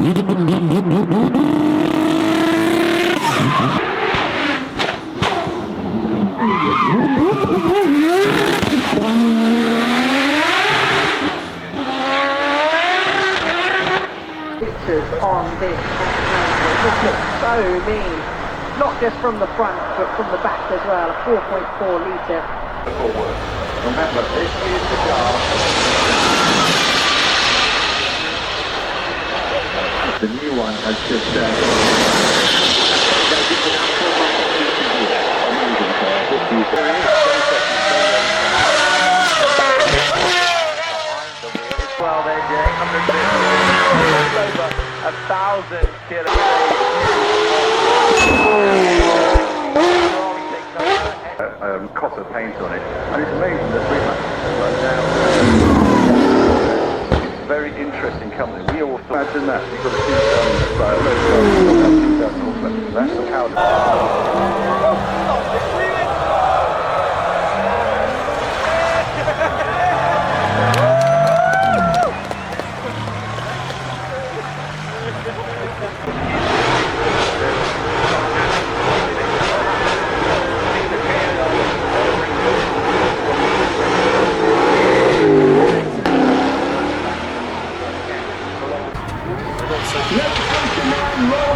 On this this looks so mean, not just from the front but from the back as well. A 4.4 litre. Remember, this is the car. The new one has just well there, Jay. 1,000 copper paint on it, and it's amazing that we now. Very interesting company. We all thought, imagine that. You've got a 2,000 that's the powder. Let's go to